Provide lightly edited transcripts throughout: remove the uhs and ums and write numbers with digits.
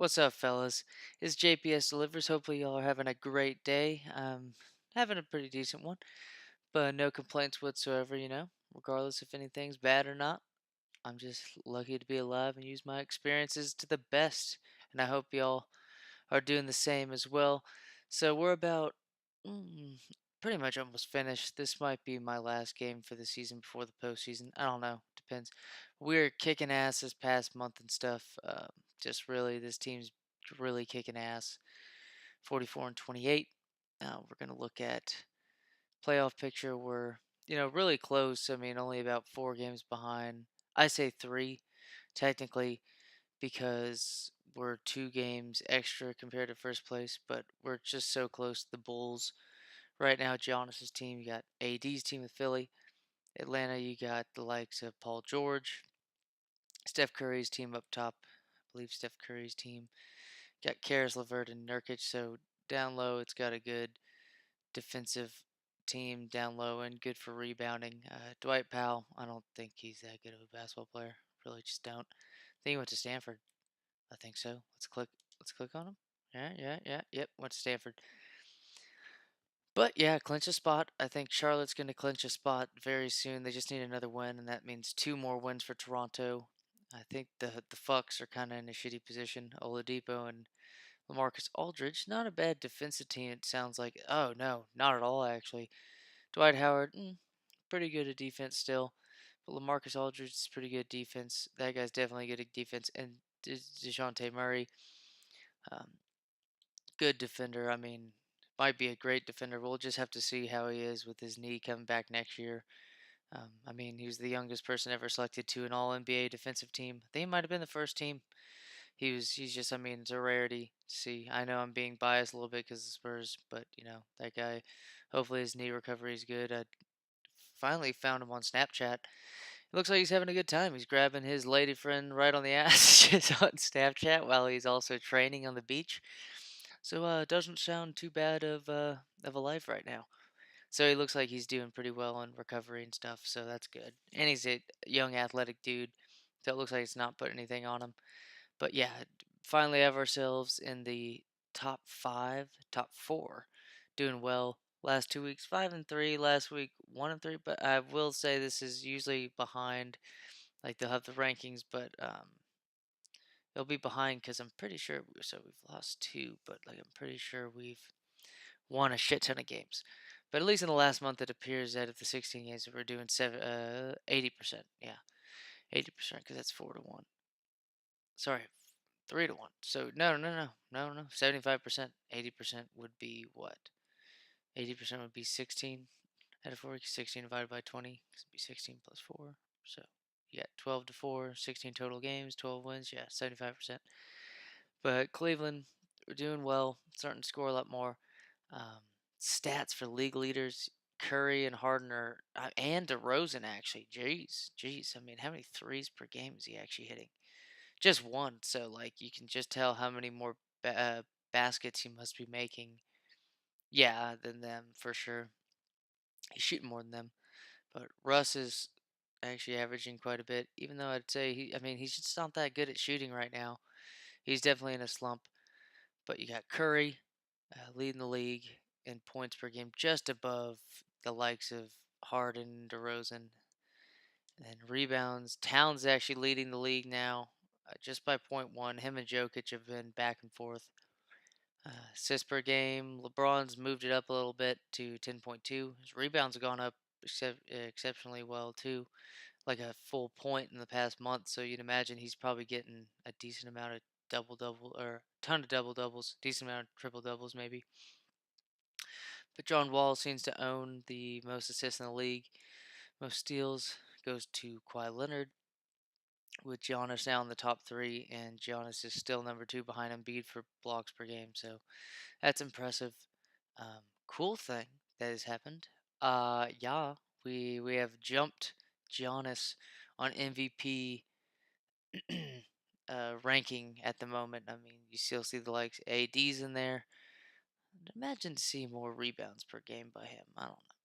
What's up, fellas? It's JPS Delivers. Hopefully, y'all are having a great day. Having a pretty decent one, but no complaints whatsoever, regardless if anything's bad or not. I'm just lucky to be alive and use my experiences to the best, and I hope y'all are doing the same as well. So, we're about mm, pretty much almost finished. This might be my last game for the season before the postseason. I don't know. Depends. We're kicking ass this past month and stuff. Just really, this team's really kicking ass. 44 and 28. We're going to look at playoff picture. We're really close. I mean, only about 4 games behind. I say 3, technically, because we're 2 games extra compared to first place, but we're just so close to the Bulls. Right now, Giannis's team, you got AD's team with Philly. Atlanta, you got the likes of Paul George. Steph Curry's team up top. I believe Steph Curry's team got Karis LeVert and Nurkic. So down low, it's got a good defensive team down low and good for rebounding. Dwight Powell, I don't think he's that good of a basketball player. Really, just don't. I think he went to Stanford. I think so. Let's click. Let's click on him. Yeah. Yep, went to Stanford. But yeah, clinch a spot. I think Charlotte's going to clinch a spot very soon. They just need another win, and that means 2 more wins for Toronto. I think the Fucks are kind of in a shitty position. Oladipo and LaMarcus Aldridge, not a bad defensive team. It sounds like. Oh no, not at all actually. Dwight Howard, pretty good at defense still, but LaMarcus Aldridge is pretty good defense. That guy's definitely good at defense, and Dejounte Murray, um, good defender. I mean, might be a great defender. We'll just have to see how he is with his knee coming back next year. I mean, he was the youngest person ever selected to an All NBA defensive team. I think he might have been the first team. He's just, I mean, it's a rarity to see. I know I'm being biased a little bit because of the Spurs, but that guy. Hopefully his knee recovery is good. I finally found him on Snapchat. It looks like he's having a good time. He's grabbing his lady friend right on the ass just on Snapchat while he's also training on the beach. So it doesn't sound too bad of a life right now. So he looks like he's doing pretty well on recovery and stuff. So that's good. And he's a young athletic dude. So it looks like it's not put anything on him. But yeah, finally have ourselves in the top 5, top 4, doing well. Last 2 weeks 5-3. Last week 1-3. But I will say this is usually behind. Like they'll have the rankings, but they'll be behind because I'm pretty sure. So we've lost 2, but like I'm pretty sure we've won a shit ton of games. But at least in the last month, it appears that of the 16 games, we're doing 80%. Yeah, 80% because that's 4-1. Sorry, 3-1. So no. 75%. 80% would be what? 80% would be 16 out of 4. 16 divided by 20. It'd be 16 plus 4. So yeah, 12-4. 16 total games. 12 wins. Yeah, 75%. But Cleveland, we're doing well. Starting to score a lot more. Um, Stats for league leaders: Curry and Harden are, and DeRozan actually. Jeez. I mean, how many threes per game is he actually hitting? Just one. So like, you can just tell how many more baskets he must be making. Yeah, than them for sure. He's shooting more than them. But Russ is actually averaging quite a bit. Even though I'd say I mean, he's just not that good at shooting right now. He's definitely in a slump. But you got Curry leading the league in points per game, just above the likes of Harden, DeRozan, and rebounds. Towns actually leading the league now, just by point one. Him and Jokic have been back and forth. Assists per game. LeBron's moved it up a little bit to 10.2. His rebounds have gone up exceptionally well too, like a full point in the past month. So you'd imagine he's probably getting a decent amount of double or ton of double doubles, decent amount of triple doubles maybe. But John Wall seems to own the most assists in the league. Most steals goes to Kawhi Leonard, with Giannis now in the top 3, and Giannis is still number 2 behind Embiid for blocks per game. So that's impressive. Cool thing that has happened. Yeah, we have jumped Giannis on MVP ranking at the moment. I mean, you still see the likes AD's in there. I'd imagine to see more rebounds per game by him. I don't know.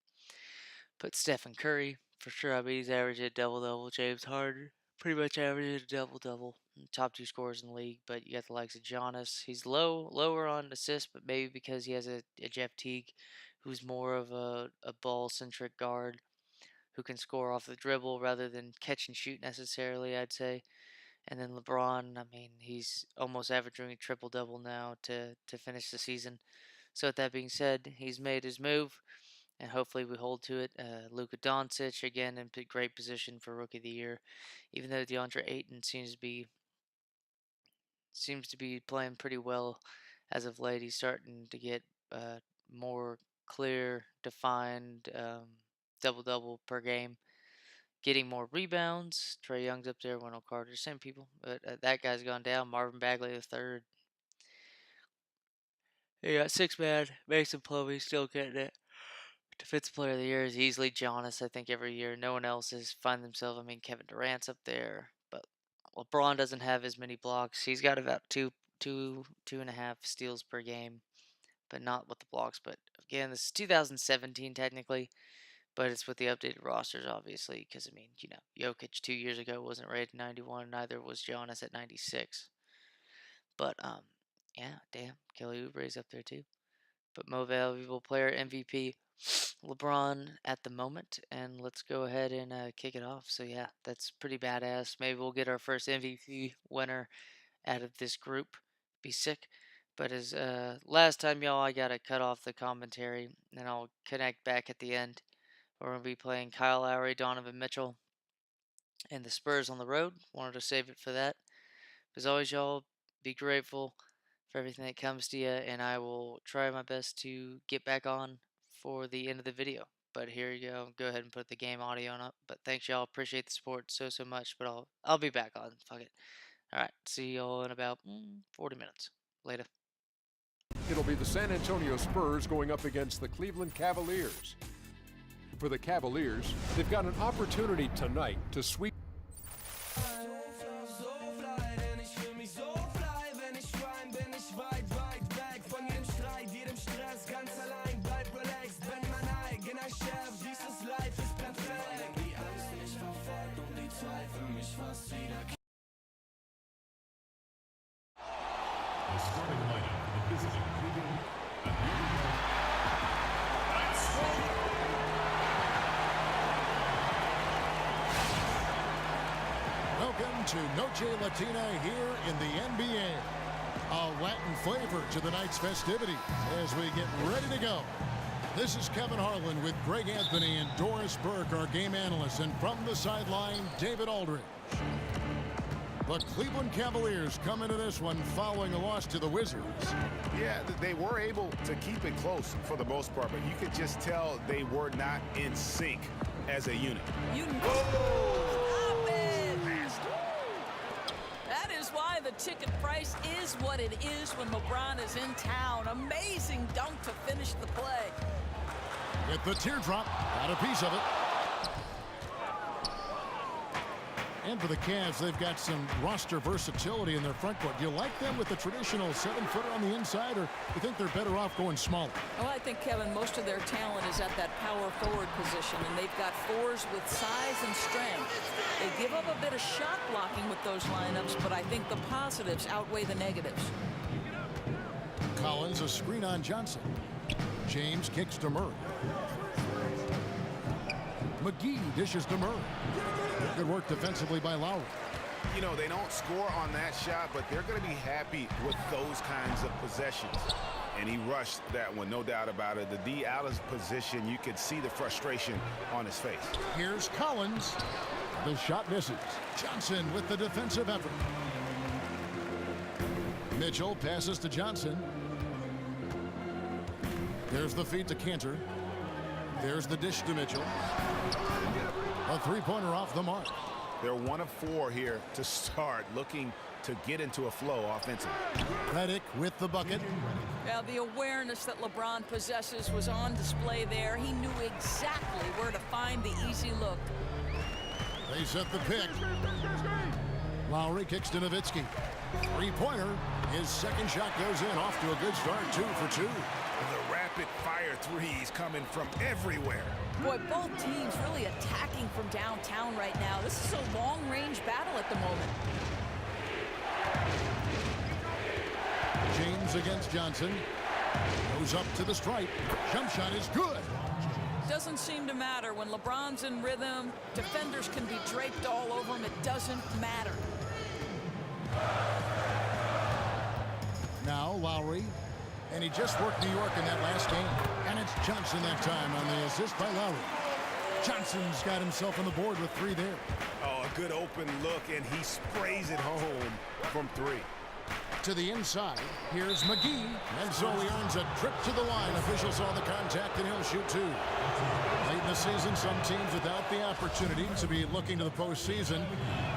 Put Stephen Curry for sure. I mean, he's averaging a double double. James Harden. Pretty much averaged a double-double. Top 2 scorers in the league, but you got the likes of Giannis. He's lower on assists, but maybe because he has a Jeff Teague, who's more of a ball-centric guard who can score off the dribble rather than catch and shoot necessarily, I'd say. And then LeBron, I mean, he's almost averaging a triple-double now to finish the season. So with that being said, he's made his move, and hopefully we hold to it. Luka Doncic, again, in great position for Rookie of the Year, even though DeAndre Ayton seems to be playing pretty well as of late. He's starting to get more clear, defined double-double per game, getting more rebounds. Trae Young's up there, Wendell Carter, same people, but that guy's gone down. Marvin Bagley the third. He got six man, Mason Plumlee still getting it. Defensive Player of the Year is easily Giannis, I think, every year. No one else has find themselves. I mean, Kevin Durant's up there, but LeBron doesn't have as many blocks. He's got about two and a half steals per game, but not with the blocks. But again, this is 2017 technically, but it's with the updated rosters, obviously, because I mean, Jokic 2 years ago wasn't rated 91, neither was Giannis at 96. But yeah, damn, Kelly Oubre's up there too. But most valuable player, MVP, LeBron at the moment. And let's go ahead and kick it off. So yeah, that's pretty badass. Maybe we'll get our first MVP winner out of this group. Be sick. But as last time, y'all, I gotta cut off the commentary, and I'll connect back at the end. We're gonna be playing Kyle Lowry, Donovan Mitchell, and the Spurs on the road. Wanted to save it for that. As always, y'all, be grateful for everything that comes to you, and I will try my best to get back on for the end of the video. But here you go. Go ahead and put the game audio on up. But thanks, y'all. Appreciate the support so much. But I'll be back on. Fuck it. All right. See y'all in about 40 minutes. Later. It'll be the San Antonio Spurs going up against the Cleveland Cavaliers. For the Cavaliers, they've got an opportunity tonight to sweep. Welcome to Noche Latina here in the NBA. A Latin flavor to the night's festivities as we get ready to go. This is Kevin Harlan with Greg Anthony and Doris Burke, our game analysts, and from the sideline, David Aldridge. The Cleveland Cavaliers come into this one following a loss to the Wizards. Yeah, they were able to keep it close for the most part, but you could just tell they were not in sync as a unit. Stop it! That is why the ticket price is what it is when LeBron is in town. Amazing dunk to finish the play. With the teardrop, got a piece of it. And for the Cavs, they've got some roster versatility in their front court. Do you like them with the traditional 7-footer on the inside, or do you think they're better off going smaller? Well, I think, Kevin, most of their talent is at that power forward position, and they've got fours with size and strength. They give up a bit of shot blocking with those lineups, but I think the positives outweigh the negatives. Collins, a screen on Johnson. James kicks to Murray. McGee dishes to Murray. Good work defensively by Lowry. You know, they don't score on that shot, but they're going to be happy with those kinds of possessions. And he rushed that one, no doubt about it. The D out of position, you could see the frustration on his face. Here's Collins. The shot misses. Johnson with the defensive effort. Mitchell passes to Johnson. There's the feed to Cantor. There's the dish to Mitchell. A three-pointer off the mark. They're 1 of 4 here to start, looking to get into a flow offensively. Redick with the bucket. Well, the awareness that LeBron possesses was on display there. He knew exactly where to find the easy look. They set the pick. Lowry kicks to Nowitzki. Three-pointer. His second shot goes in, off to a good start, 2 for 2. The rapid-fire threes coming from everywhere. Boy, both teams really attacking from downtown right now. This is a long-range battle at the moment. James against Johnson. Goes up to the stripe. Jump shot is good. Doesn't seem to matter. When LeBron's in rhythm, defenders can be draped all over him. It doesn't matter. Now Lowry. And he just worked New York in that last game. And it's Johnson that time on the assist by Lowry. Johnson's got himself on the board with 3 there. Oh, a good open look, and he sprays it home from 3. To the inside, here's McGee, and so he earns a trip to the line. Officials saw the contact, and he'll shoot 2. Late in the season, some teams without the opportunity to be looking to the postseason,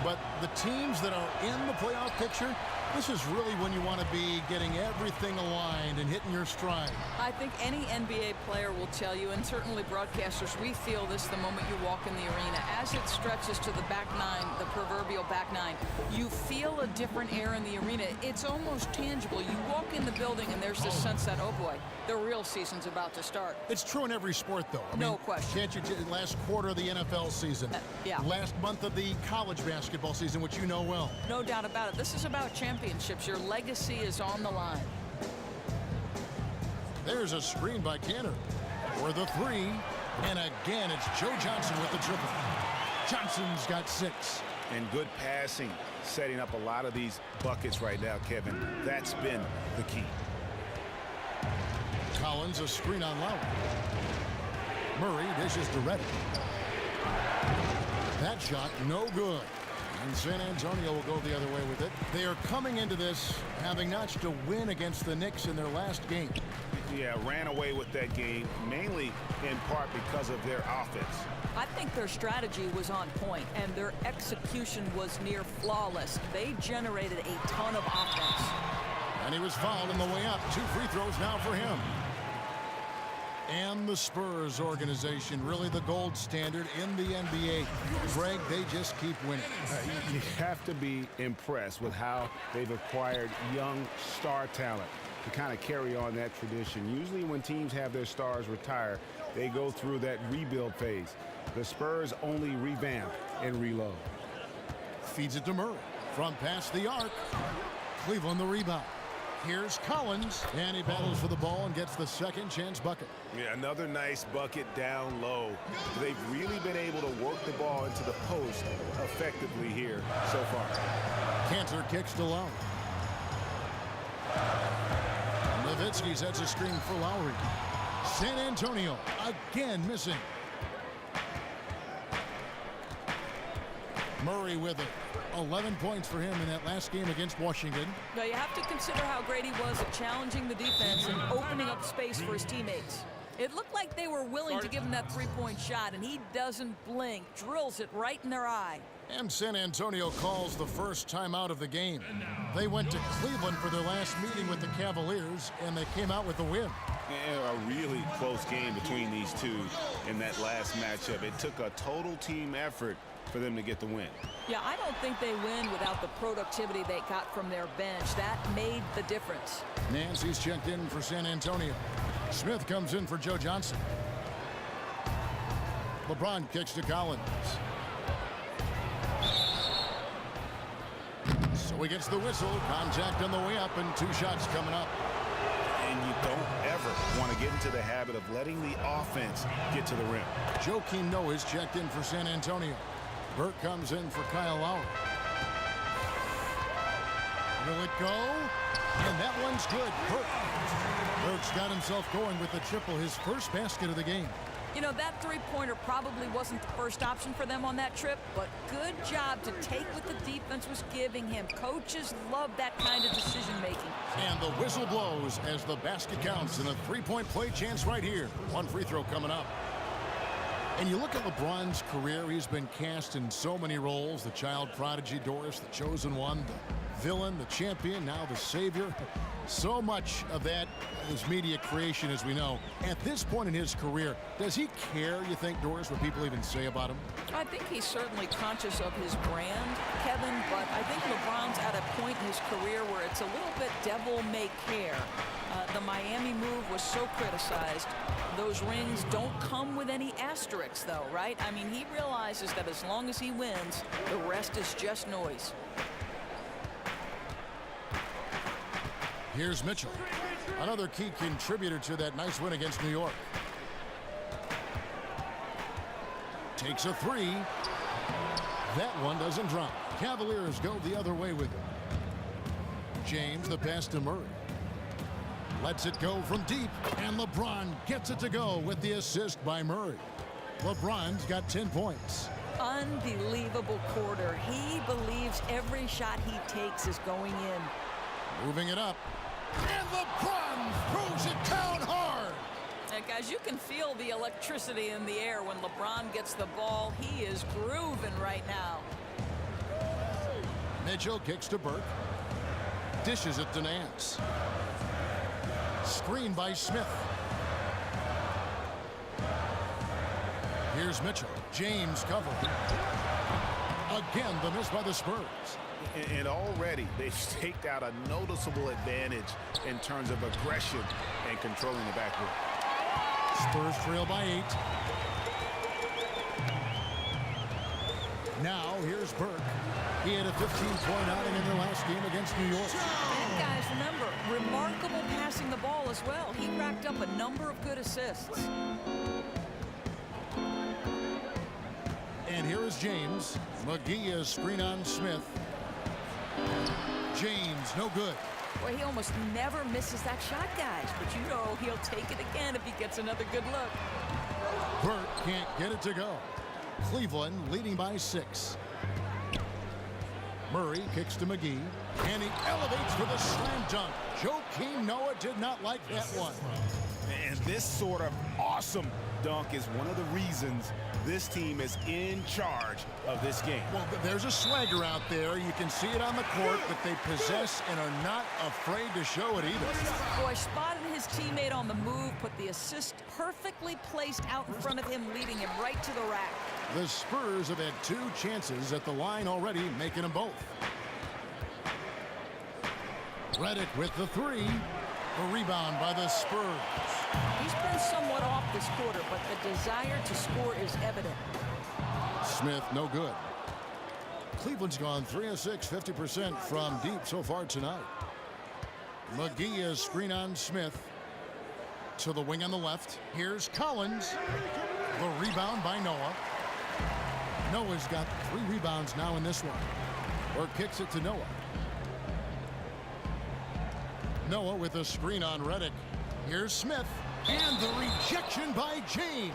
but the teams that are in the playoff picture, this is really when you want to be getting everything aligned and hitting your stride. I think any NBA player will tell you, and certainly broadcasters, we feel this the moment you walk in the arena. As it stretches to the back 9, the proverbial back 9, you feel a different air in the arena. It's almost tangible. You walk in the building and there's this sense that, oh boy, the real season's about to start. It's true in every sport, though. No question. Can't you last quarter of the NFL season? Yeah. Last month of the college basketball season, which you know well. No doubt about it. This is about championships. Your legacy is on the line. There's a screen by Canner for the 3. And again, it's Joe Johnson with the triple. Johnson's got 6. And good passing, setting up a lot of these buckets right now, Kevin. That's been the key. Collins, a screen on Lowry. Murray dishes to Reddick. That shot, no good. And San Antonio will go the other way with it. They are coming into this having notched a win against the Knicks in their last game. Yeah, ran away with that game, mainly in part because of their offense. I think their strategy was on point, and their execution was near flawless. They generated a ton of offense. And he was fouled on the way up. 2 free throws now for him. And the Spurs organization, really the gold standard in the NBA. Greg, they just keep winning. You have to be impressed with how they've acquired young star talent to kind of carry on that tradition. Usually when teams have their stars retire, they go through that rebuild phase. The Spurs only revamp and reload. Feeds it to Murray. From past the arc. Cleveland the rebound. Here's Collins, and he battles for the ball and gets the second chance bucket. Yeah, another nice bucket down low. They've really been able to work the ball into the post effectively here so far. Cantor kicks to Lowry. Nowitzki sets a screen for Lowry. San Antonio again missing. Murray with it. 11 points for him in that last game against Washington. Now you have to consider how great he was at challenging the defense and opening up space for his teammates. It looked like they were willing to give him that 3-point shot, and he doesn't blink, drills it right in their eye. And San Antonio calls the first timeout of the game. They went to Cleveland for their last meeting with the Cavaliers, and they came out with the win. Yeah, a really close game between these two in that last matchup. It took a total team effort for them to get the win. Yeah, I don't think they win without the productivity they got from their bench. That made the difference. Nancy's checked in for San Antonio. Smith comes in for Joe Johnson. LeBron kicks to Collins. So he gets the whistle. Contact on the way up, and 2 shots coming up. And you don't ever want to get into the habit of letting the offense get to the rim. Joakim Noah is checked in for San Antonio. Burt comes in for Kyle Lowry. Will it go? And that one's good. Burt's got himself going with the triple, his first basket of the game. You know, that 3-pointer probably wasn't the first option for them on that trip, but good job to take what the defense was giving him. Coaches love that kind of decision-making. And the whistle blows as the basket counts, and a 3-point play chance right here. 1 free throw coming up. And you look at LeBron's career, he's been cast in so many roles. The child prodigy, Doris, the chosen one, the villain, the champion, now the savior. So much of that is media creation, as we know. At this point in his career, does he care, you think, Doris, what people even say about him? I think he's certainly conscious of his brand, Kevin, but I think LeBron's at a point in his career where it's a little bit devil may care. The Miami move was so criticized. Those rings don't come with any asterisks, though, right? I mean, he realizes that as long as he wins, the rest is just noise. Here's Mitchell, another key contributor to that nice win against New York. Takes a three. That one doesn't drop. Cavaliers go the other way with it. James, the pass to Murray. Lets it go from deep, and LeBron gets it to go with the assist by Murray. LeBron's got 10 points. Unbelievable quarter. He believes every shot he takes is going in. Moving it up. And LeBron throws it down hard. And guys, you can feel the electricity in the air when LeBron gets the ball. He is grooving right now. Mitchell kicks to Burke. Dishes it to Nance. Screen by Smith. Here's Mitchell. James covering. Again, the miss by the Spurs. And already they've staked out a noticeable advantage in terms of aggression and controlling the backcourt. Spurs trail by 8. Now here's Burke. He had a 15-point outing in their last game against New York. And guys, remember, remarkable passing the ball as well. He racked up a number of good assists. And here is James. McGee is screen on Smith. James, no good. Boy, he almost never misses that shot, guys. But you know he'll take it again if he gets another good look. Burke can't get it to go. Cleveland leading by 6. Murray kicks to McGee, and he elevates for the slam dunk. Joakim Noah did not like that one. And this sort of awesome dunk is one of the reasons this team is in charge of this game. Well, there's a swagger out there. You can see it on the court, but they possess and are not afraid to show it either. Boy, spotted his teammate on the move, put the assist perfectly placed out in front of him, leading him right to the rack. The Spurs have had 2 chances at the line already, making them both. Redick with the 3. A rebound by the Spurs. He's been somewhat off this quarter, but the desire to score is evident. Smith, no good. Cleveland's gone 3 of 6, 50% from deep so far tonight. McGee is screen on Smith. To the wing on the left. Here's Collins. The rebound by Noah. Noah's got 3 rebounds now in this one. Or kicks it to Noah. Noah with a screen on Redick. Here's Smith. And the rejection by James.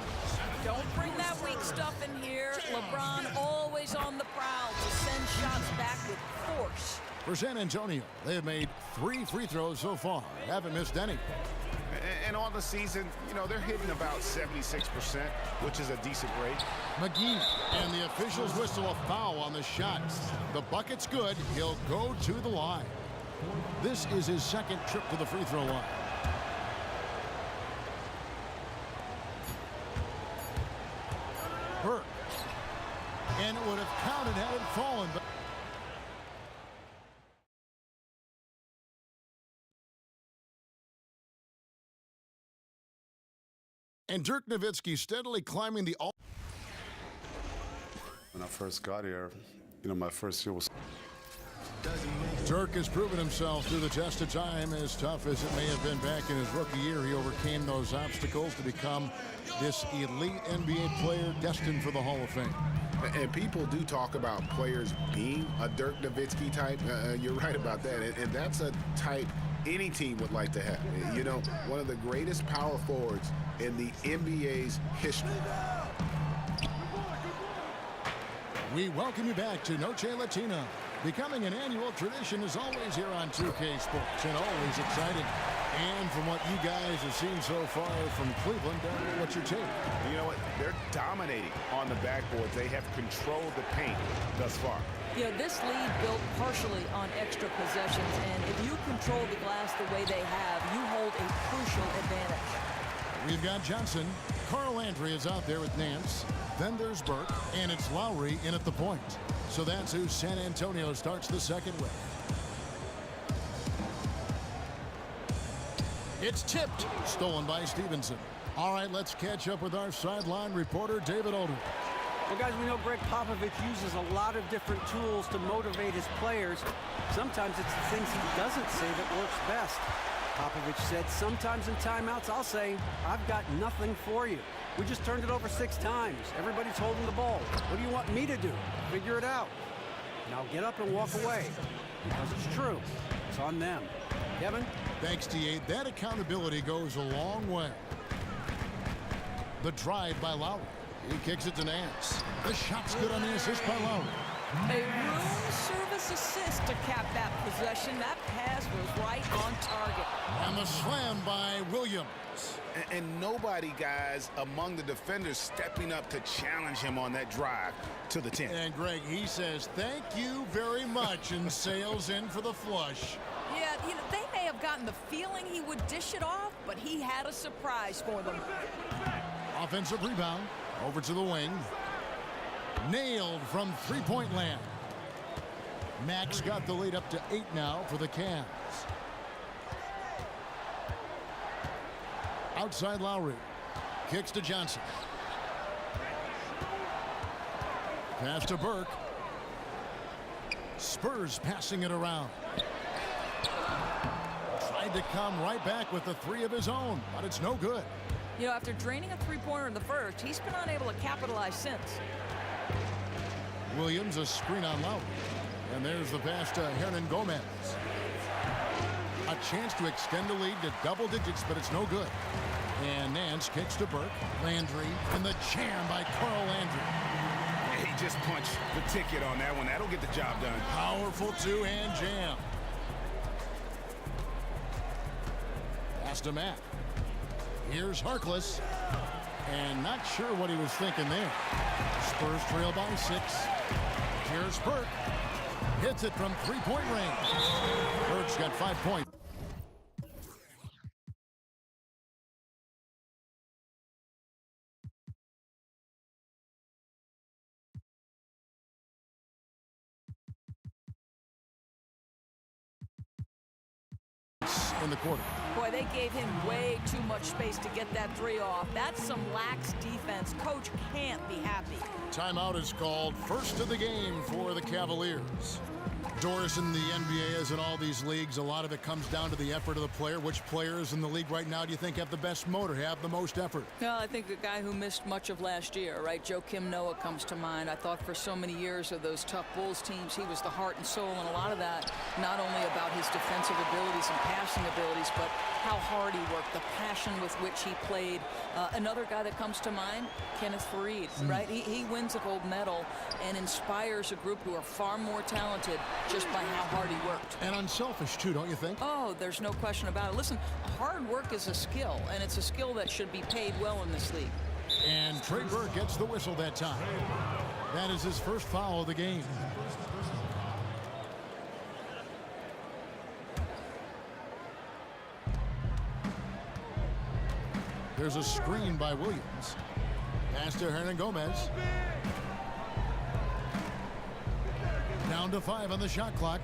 Don't bring that weak stuff in here. LeBron always on the prowl to send shots back with force. For San Antonio, they have made 3 free throws so far. Haven't missed any. And on the season, you know, they're hitting about 76%, which is a decent rate. McGee, and the officials whistle a foul on the shot. The bucket's good. He'll go to the line. This is his 2nd trip to the free throw line. Burke. And it would have counted had it fallen. But and Dirk Nowitzki steadily climbing the all. When I first got here, you know, my first year was. Dirk has proven himself through the test of time. As tough as it may have been back in his rookie year, he overcame those obstacles to become this elite NBA player destined for the Hall of Fame. And people do talk about players being a Dirk Nowitzki type. You're right about that. And that's a type any team would like to have. You know, one of the greatest power forwards in the NBA's history. We welcome you back to Noche Latina. Becoming an annual tradition is always here on 2K Sports and always exciting. And from what you guys have seen so far from Cleveland, what's your take? You know what? They're dominating on the backboards. They have controlled the paint thus far. You know, this lead built partially on extra possessions, and if you control the glass the way they have, you hold a crucial advantage. We've got Johnson. Carl Landry is out there with Nance. Then there's Burke, and it's Lowry in at the point. So that's who San Antonio starts the second with. It's tipped. Stolen by Stevenson. All right, let's catch up with our sideline reporter, David Aldridge. Well, guys, we know Greg Popovich uses a lot of different tools to motivate his players. Sometimes it's the things he doesn't say that works best. Popovich said, sometimes in timeouts, I'll say, I've got nothing for you. We just turned it over 6 times. Everybody's holding the ball. What do you want me to do? Figure it out. Now get up and walk away. Because it's true. It's on them. Kevin? Thanks, D.A. That accountability goes a long way. The drive by Lowry. He kicks it to Nance. The shot's good on the assist by Lowry. A room service assist to cap that possession. That pass was right on target. And the slam by Williams. And nobody, guys, among the defenders stepping up to challenge him on that drive to the 10. And Greg, he says, thank you very much, and sails in for the flush. Yeah, you know, they may have gotten the feeling he would dish it off, but he had a surprise for them. Offensive rebound. Over to the wing. Nailed from three-point land. Max got the lead up to 8 now for the Cavs. Outside Lowry. Kicks to Johnson. Pass to Burke. Spurs passing it around. Tried to come right back with the 3 of his own, but it's no good. You know, after draining a three-pointer in the first, he's been unable to capitalize since. Williams, a screen on Lowry. And there's the pass to Hernan Gomez. A chance to extend the lead to double digits, but it's no good. And Nance kicks to Burke. Landry, and the jam by Carl Landry. He just punched the ticket on that one. That'll get the job done. Powerful two-hand jam. Pass to Matt. Here's Harkless. And not sure what he was thinking there. Spurs trail by 6. Here's Burke. Hits it from three-point range. Burke's got 5 points. In the quarter. Boy, they gave him way too much space to get that 3 off. That's some lax defense. Coach can't be happy. Timeout is called. First of the game for the Cavaliers. Doris, in the NBA, as in all these leagues, a lot of it comes down to the effort of the player. Which players in the league right now do you think have the best motor, have the most effort? Well, I think the guy who missed much of last year, right? Joakim Noah comes to mind. I thought for so many years of those tough Bulls teams, he was the heart and soul, and a lot of that not only about his defensive abilities and passing abilities, but how hard he worked, the passion with which he played. Another guy that comes to mind, Kenneth Faried, right? He wins a gold medal and inspires a group who are far more talented just by how hard he worked. And unselfish, too, don't you think? Oh, there's no question about it. Listen, hard work is a skill, and it's a skill that should be paid well in this league. And Trey Burke gets the whistle that time. That is his first foul of the game. There's a screen by Williams. Pass to Hernan Gomez. Down to 5 on the shot clock.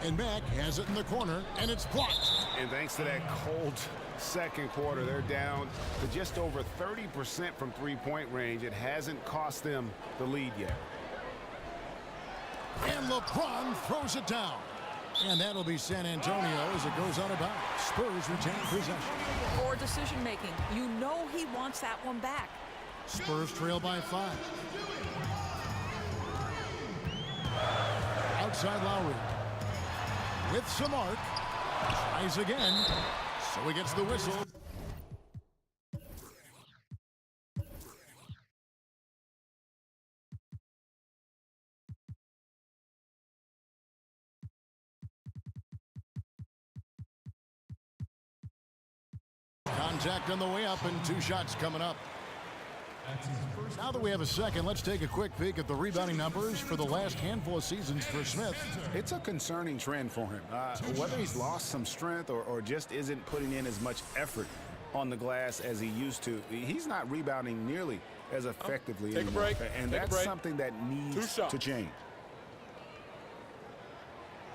And Mack has it in the corner, and it's blocked. And thanks to that cold second quarter, they're down to just over 30% from three-point range. It hasn't cost them the lead yet. And LeBron throws it down. And that'll be San Antonio as it goes out of bounds. Spurs retain possession. Poor decision making. You know he wants that one back. Spurs trail by 5. Outside Lowry. With some arc. Tries again. So he gets the whistle. Contact on the way up and 2 shots coming up. Now that we have a second, let's take a quick peek at the rebounding numbers for the last handful of seasons for Smith. It's a concerning trend for him. Whether he's lost some strength or just isn't putting in as much effort on the glass as he used to, he's not rebounding nearly as effectively anymore. Take a break. And that's something that needs to change.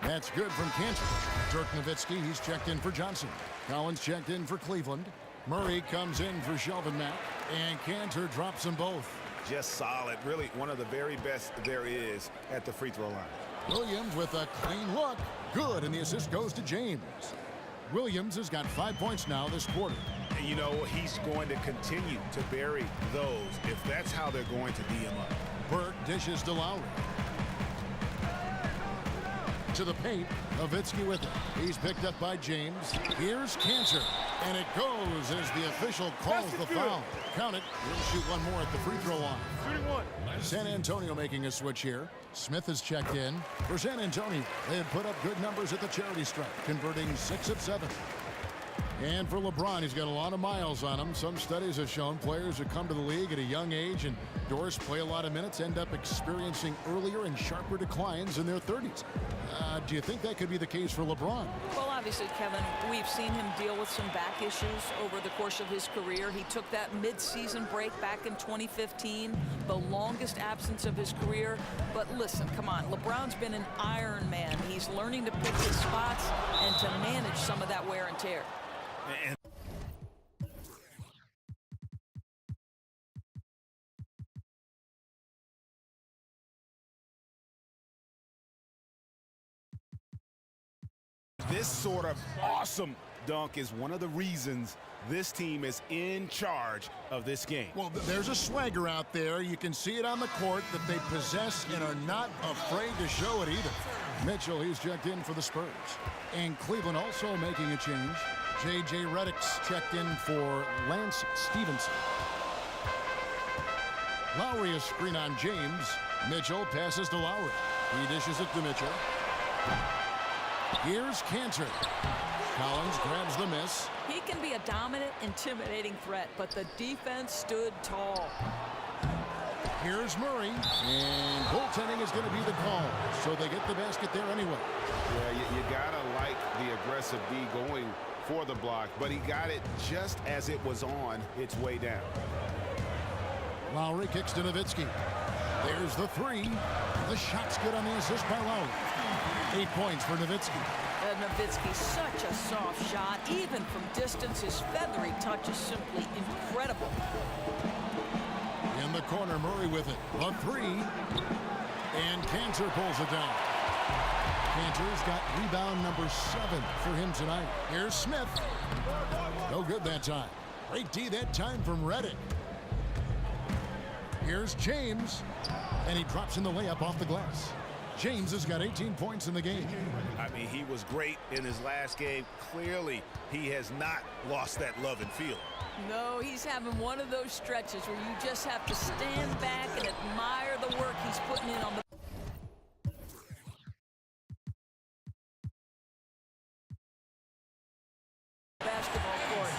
That's good from Cantor. Dirk Nowitzki, he's checked in for Johnson. Collins checked in for Cleveland. Murray comes in for Shelvin Mack. And Cantor drops them both. Just solid. Really one of the very best there is at the free throw line. Williams with a clean look. Good, and the assist goes to James. Williams has got 5 points now this quarter. And you know, he's going to continue to bury those if that's how they're going to D him up. Burke dishes to Lowry. To the paint, Nowitzki with it. He's picked up by James. Here's Cantor. And it goes as the official calls the foul. Count it. He'll shoot one more at the free throw line. Shooting one. San Antonio making a switch here. Smith has checked in. For San Antonio, they have put up good numbers at the charity stripe, converting 6 of 7. And for LeBron, he's got a lot of miles on him. Some studies have shown players who come to the league at a young age and play a lot of minutes end up experiencing earlier and sharper declines in their 30s. Do you think that could be the case for LeBron? Well, obviously, Kevin, we've seen him deal with some back issues over the course of his career. He took that mid-season break back in 2015, the longest absence of his career. But listen, come on, LeBron's been an Iron Man. He's learning to pick his spots and to manage some of that wear and tear. And this sort of awesome dunk is one of the reasons this team is in charge of this game. Well, there's a swagger out there. You can see it on the court that they possess and are not afraid to show it either. Mitchell, he's checked in for the Spurs. And Cleveland also making a change. J.J. Redick's checked in for Lance Stevenson. Lowry a screen on James. Mitchell passes to Lowry. He dishes it to Mitchell. Here's Cantor. Collins grabs the miss. He can be a dominant, intimidating threat, but the defense stood tall. Here's Murray, and goaltending is going to be the call, so they get the basket there anyway. Yeah, you gotta like the aggressive D going for the block, but he got it just as it was on its way down. Lowry kicks to Nowitzki. There's the 3. The shot's good on the assist by Lowry. 8 points for Nowitzki. Nowitzki, such a soft shot. Even from distance, his feathery touch is simply incredible. In the corner, Murray with it. The 3. And Cantor pulls it down. Cantor's got rebound number 7 for him tonight. Here's Smith. No good that time. Great D that time from Redick. Here's James. And he drops in the layup off the glass. James has got 18 points in the game. I mean, he was great in his last game. Clearly, he has not lost that love and feel. No, he's having one of those stretches where you just have to stand back and admire the work he's putting in on the basketball court.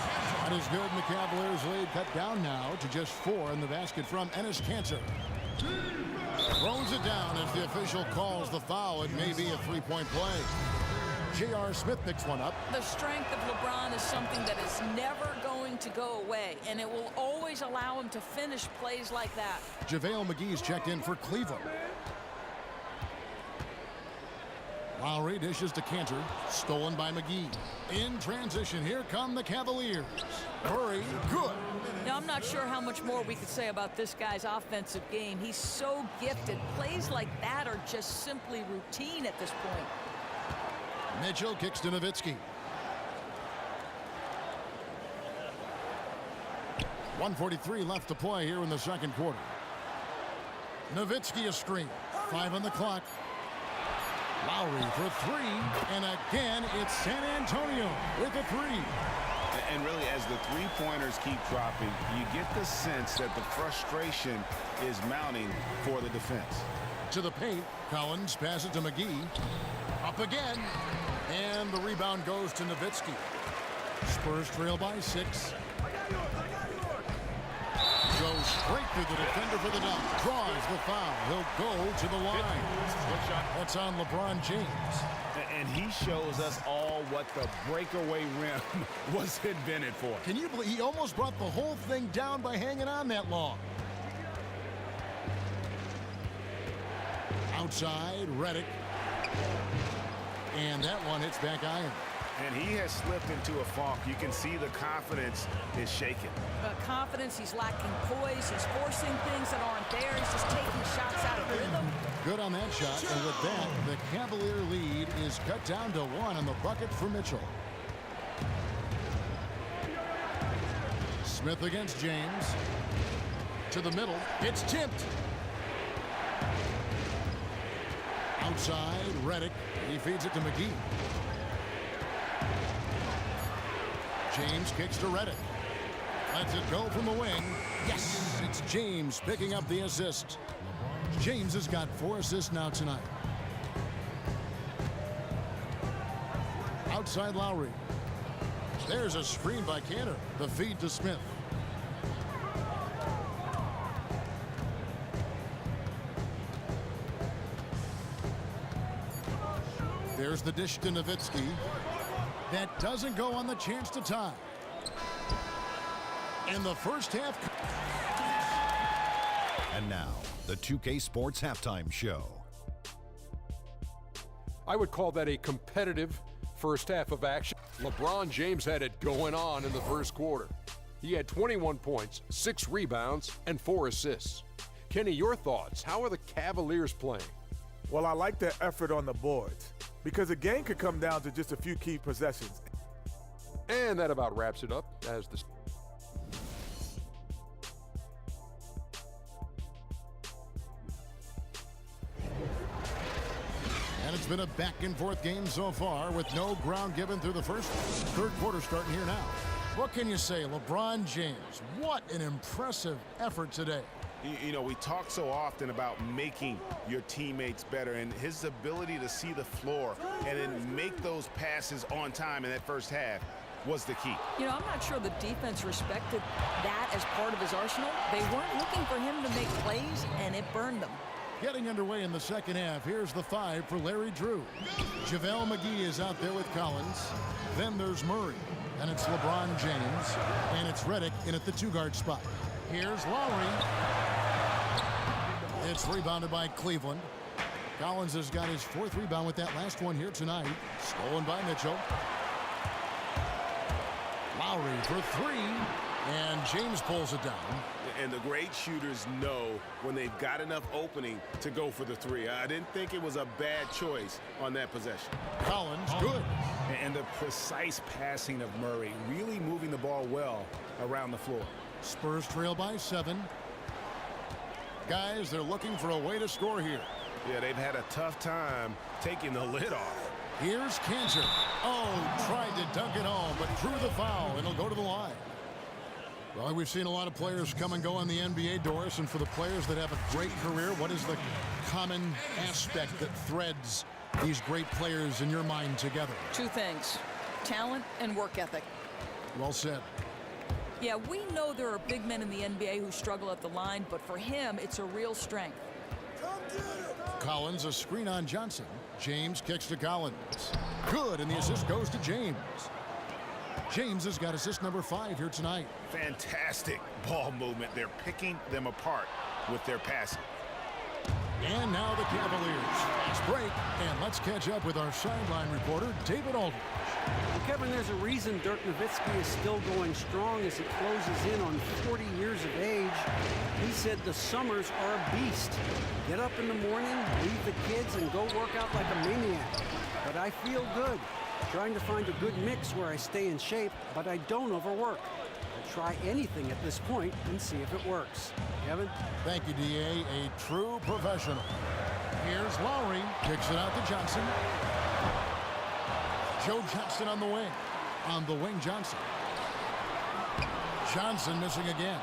That is good, and the Cavaliers lead cut down now to just 4 in the basket from Enes Kanter. Throws it down as the official calls the foul. It may be a 3-point play. J.R. Smith picks one up. The strength of LeBron is something that is never going to go away, and it will always allow him to finish plays like that. JaVale McGee's checked in for Cleveland. Lowry dishes to Cantor, stolen by McGee. In transition, here come the Cavaliers. Murray, good. Now, I'm not sure how much more we could say about this guy's offensive game. He's so gifted. Plays like that are just simply routine at this point. Mitchell kicks to Nowitzki. 1:43 left to play here in the second quarter. Nowitzki a screen. 5 on the clock. Lowry for 3, and again it's San Antonio with a 3. And really, as the three-pointers keep dropping, you get the sense that the frustration is mounting for the defense. To the paint, Collins passes to McGee. Up again, and the rebound goes to Nowitzki. Spurs trail by 6. Straight through the defender for the dunk. Draws the foul. He'll go to the line. That's on LeBron James. And he shows us all what the breakaway rim was invented for. Can you believe he almost brought the whole thing down by hanging on that long? Outside, Redick. And that one hits back iron. And he has slipped into a funk. You can see the confidence is shaken. Confidence, he's lacking poise, he's forcing things that aren't there, he's just taking shots out of rhythm. Good on that shot, and with that, the Cavalier lead is cut down to 1 on the bucket for Mitchell. Smith against James. To the middle, it's tipped. Outside, Redick. He feeds it to McGee. James kicks to Redick. Lets it go from the wing. Yes, it's James picking up the assist. James has got 4 assists now tonight. Outside Lowry. There's a screen by Cantor. The feed to Smith. There's the dish to Nowitzki. That doesn't go on the chance to tie. In the first half. And now, the 2K Sports Halftime Show. I would call that a competitive first half of action. LeBron James had it going on in the first quarter. He had 21 points, 6 rebounds, and 4 assists. Kenny, your thoughts? How are the Cavaliers playing? Well, I like their effort on the boards because the game could come down to just a few key possessions. And that about wraps it up as the And it's been a back-and-forth game so far with no ground given through the third quarter starting here now. What can you say, LeBron James? What an impressive effort today. You know, we talk so often about making your teammates better, and his ability to see the floor and then make those passes on time in that first half was the key. You know, I'm not sure the defense respected that as part of his arsenal. They weren't looking for him to make plays, and it burned them. Getting underway in the second half, here's the 5 for Larry Drew. JaVale McGee is out there with Collins. Then there's Murray, and it's LeBron James, and it's Redick in at the 2-guard spot. Here's Lowry. It's rebounded by Cleveland. Collins has got his 4th rebound with that last one here tonight. Stolen by Mitchell. Lowry for 3, and James pulls it down. And the great shooters know when they've got enough opening to go for the 3. I didn't think it was a bad choice on that possession. Collins, good. And the precise passing of Murray, really moving the ball well around the floor. Spurs trail by 7. Guys, they're looking for a way to score here. Yeah, they've had a tough time taking the lid off. Here's Cantor. Oh, tried to dunk it home, but drew the foul, and he'll go to the line. Well, we've seen a lot of players come and go in the NBA, Doris, and for the players that have a great career, what is the common aspect that threads these great players in your mind together? 2 things, talent and work ethic. Well said. Yeah, we know there are big men in the NBA who struggle at the line, but for him, it's a real strength. Collins, a screen on Johnson. James kicks to Collins. Good, and the assist goes to James. James has got assist number 5 here tonight. Fantastic ball movement. They're picking them apart with their passing. And now the Cavaliers. Fast break, and let's catch up with our sideline reporter, David Aldridge. Well, Kevin, there's a reason Dirk Nowitzki is still going strong as he closes in on 40 years of age. He said the summers are a beast. Get up in the morning, leave the kids, and go work out like a maniac. But I feel good. Trying to find a good mix where I stay in shape, but I don't overwork. I'll try anything at this point and see if it works. Kevin? Thank you, D.A. A true professional. Here's Lowry. Kicks it out to Johnson. Joe Johnson on the wing. On the wing, Johnson. Johnson missing again.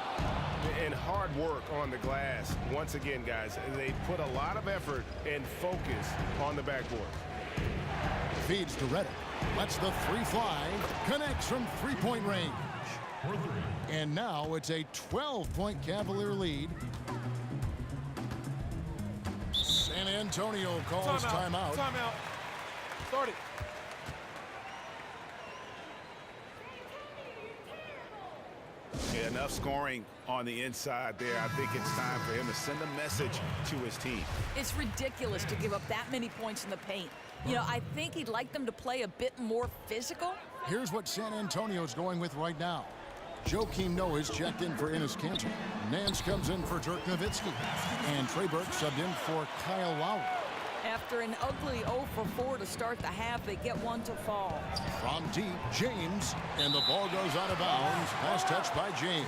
And hard work on the glass. Once again, guys, they put a lot of effort and focus on the backboard. Feeds to Redick. Lets the 3 fly. Connects from 3-point range. And now it's a 12-point Cavalier lead. San Antonio calls timeout. Timeout. Start it. Yeah, enough scoring on the inside there. I think it's time for him to send a message to his team. It's ridiculous to give up that many points in the paint. You know, I think he'd like them to play a bit more physical. Here's what San Antonio's going with right now. Joakim Noah is checked in for Enes Kanter. Nance comes in for Dirk Nowitzki. And Trey Burke subbed in for Kyle Lowry. After an ugly 0 for 4 to start the half, they get one to fall. From deep, James. And the ball goes out of bounds. Last touch by James.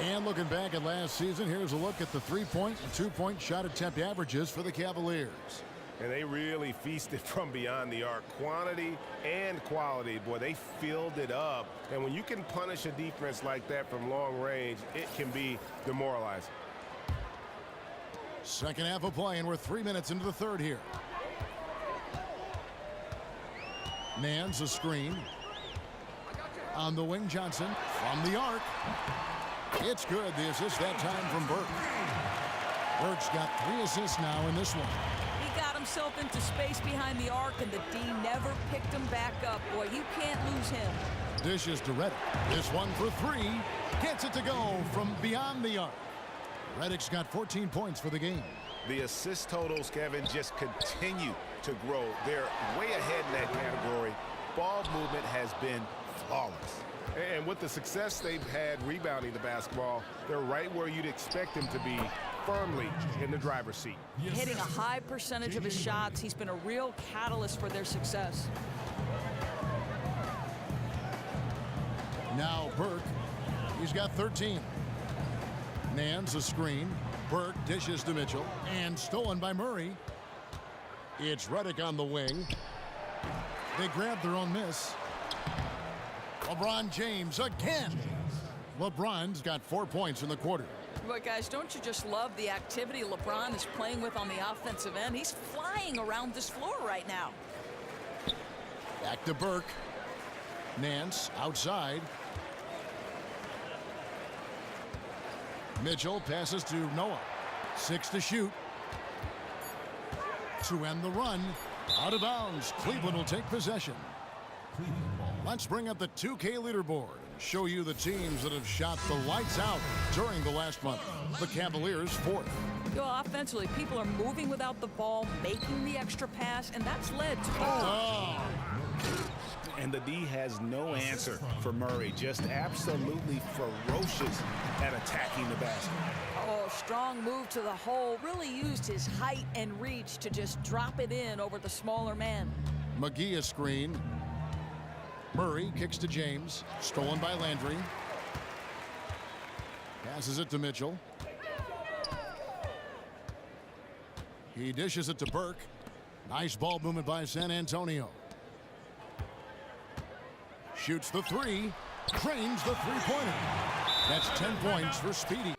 And looking back at last season, here's a look at the 3-point and 2-point shot attempt averages for the Cavaliers. And they really feasted from beyond the arc. Quantity and quality. Boy, they filled it up. And when you can punish a defense like that from long range, it can be demoralizing. Second half of play, and we're 3 minutes into the third here. Nance a screen. On the wing, Johnson from the arc. It's good. The assist that time from Burke. Burke's got 3 assists now in this one. He got himself into space behind the arc, and the D never picked him back up. Boy, you can't lose him. Dishes to Reddick. This one for 3. Gets it to go from beyond the arc. Reddick's got 14 points for the game. The assist totals, Kevin, just continue to grow. They're way ahead in that category. Ball movement has been flawless. And with the success they've had rebounding the basketball, they're right where you'd expect them to be, firmly in the driver's seat. Hitting a high percentage of his shots, he's been a real catalyst for their success. Now Burke. He's got 13. Nance a screen. Burke dishes to Mitchell. And stolen by Murray. It's Reddick on the wing. They grab their own miss. LeBron James again. LeBron's got 4 points in the quarter. But guys, don't you just love the activity LeBron is playing with on the offensive end? He's flying around this floor right now. Back to Burke. Nance outside. Mitchell passes to Noah. 6 to shoot. To end the run. Out of bounds. Cleveland will take possession. Let's bring up the 2K leaderboard and show you the teams that have shot the lights out during the last month. The Cavaliers 4th. You know, offensively, people are moving without the ball, making the extra pass, and that's led to And the D has no answer for Murray. Just absolutely ferocious at attacking the basket. Oh, strong move to the hole. Really used his height and reach to just drop it in over the smaller man. McGee a screen. Murray kicks to James. Stolen by Landry. Passes it to Mitchell. He dishes it to Burke. Nice ball movement by San Antonio. Shoots the 3. Drains the 3-pointer. That's 10 points for Speedy.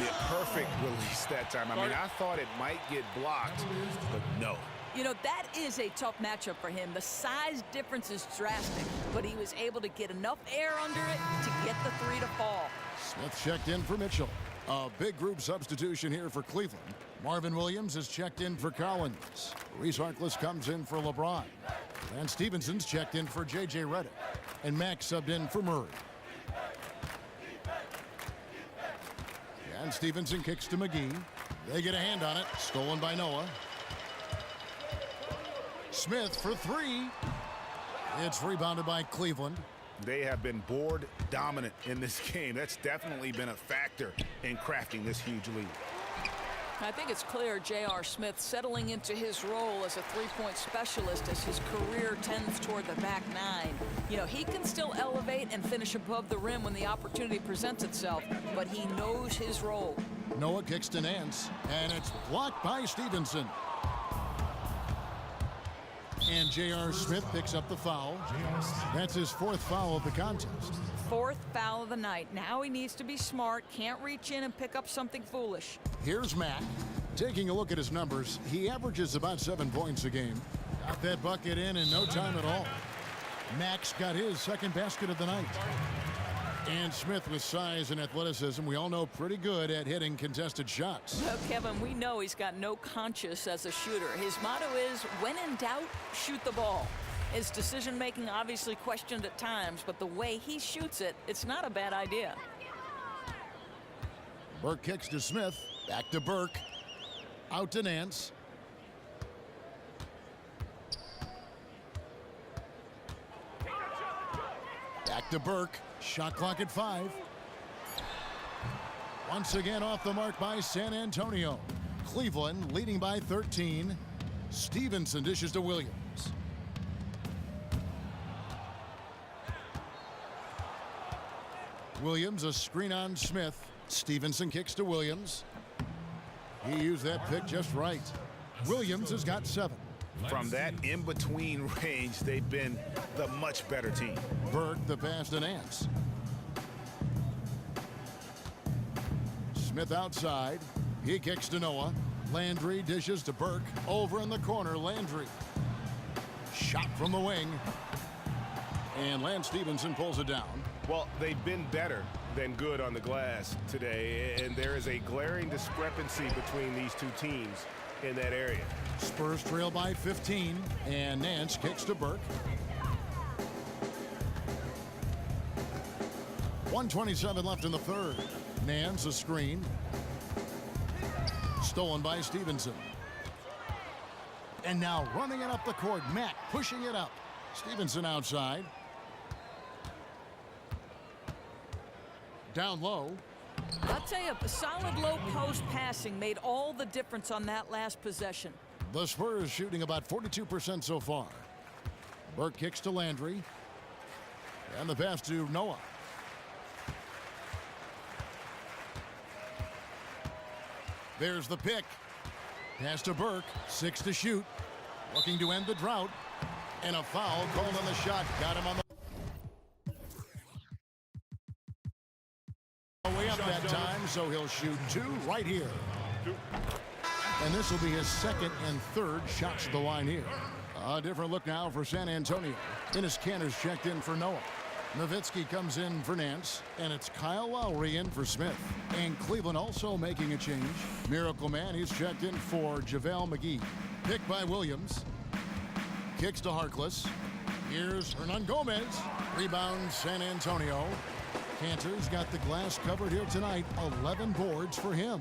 Yeah, perfect release that time. I mean, I thought it might get blocked, but no. You know, that is a tough matchup for him. The size difference is drastic, but he was able to get enough air under it to get the 3 to fall. Smith checked in for Mitchell. A big group substitution here for Cleveland. Marvin Williams is checked in for Collins. Reese Harkless comes in for LeBron. And Stevenson's checked in for J.J. Redick. And Max subbed in for Murray. And Stevenson kicks to McGee. They get a hand on it. Stolen by Noah. Smith for 3. It's rebounded by Cleveland. They have been board dominant in this game. That's definitely been a factor in crafting this huge lead. I think it's clear J.R. Smith settling into his role as a three-point specialist as his career tends toward the back 9. You know, he can still elevate and finish above the rim when the opportunity presents itself, but he knows his role. Noah kicks to Nance, and it's blocked by Stevenson. And J.R. Smith picks up the foul. That's his 4th foul of the contest. 4th foul of the night. Now he needs to be smart. Can't reach in and pick up something foolish. Here's Mack. Taking a look at his numbers, he averages about 7 points a game. Got that bucket in no time at all. Mack's got his second basket of the night. And Smith with size and athleticism, we all know pretty good at hitting contested shots. Well, Kevin, we know he's got no conscience as a shooter. His motto is, when in doubt, shoot the ball. His decision-making obviously questioned at times, but the way he shoots it, it's not a bad idea. Burke kicks to Smith. Back to Burke. Out to Nance. Back to Burke. Shot clock at 5. Once again off the mark by San Antonio. Cleveland leading by 13. Stevenson dishes to Williams. Williams, a screen on Smith. Stevenson kicks to Williams. He used that pick just right. Williams has got 7. From that in-between range, they've been the much better team. Burke the pass to Nance. Smith outside. He kicks to Noah. Landry dishes to Burke. Over in the corner, Landry. Shot from the wing. And Lance Stevenson pulls it down. Well, they've been better than good on the glass today, and there is a glaring discrepancy between these two teams in that area. Spurs trail by 15, and Nance kicks to Burke. 1:27 left in the third. Nance a screen. Stolen by Stevenson. And now running it up the court, Mack pushing it up. Stevenson outside. Down low. I'll tell you, solid low post passing made all the difference on that last possession. The Spurs shooting about 42% so far. Burke kicks to Landry. And the pass to Noah. There's the pick. Pass to Burke. 6 to shoot. Looking to end the drought. And a foul called on the shot. Got him on the way up that time, so he'll shoot 2 right here. And this will be his second and third shots at the line here. A different look now for San Antonio. Enes Kanter's checked in for Noah. Nowitzki comes in for Nance, and it's Kyle Lowry in for Smith. And Cleveland also making a change. Miracle Man, he's checked in for JaVale McGee. Picked by Williams. Kicks to Harkless. Here's Hernan Gomez. Rebound San Antonio. Kanter's got the glass covered here tonight. 11 boards for him.